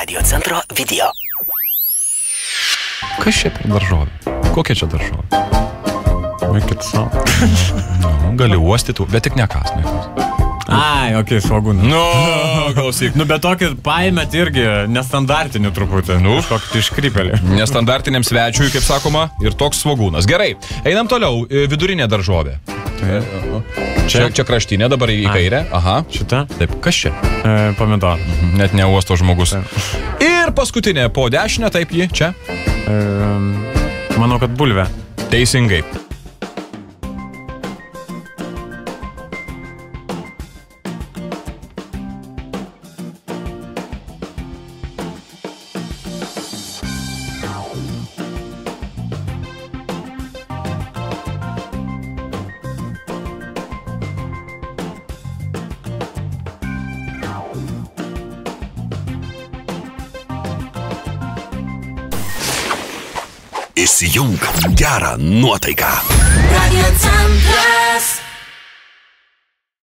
Radio centro video. Kas čia per daržovė? Kokia čia daržovė? Vaikit savo. Gali uostyti, bet tik nekas. Ai, okei, svagūnas. Nu, klausyk. Nu, bet tokį paėmėt irgi nestandartinių truputį. Nu, kokį iškrypelį. Nestandartiniam svečiui, kaip sakoma, ir toks svagūnas. Gerai, einam toliau. Vidurinė daržovė. Čia kraštinė, dabar į kairę. Aha. Šita? Taip, kas čia? Pomidor. Net ne uosto žmogus. Ir paskutinė po dešinę, taip ji, čia. Manau, kad bulvė. Teisingai. Įsijunk gerą nuotaiką.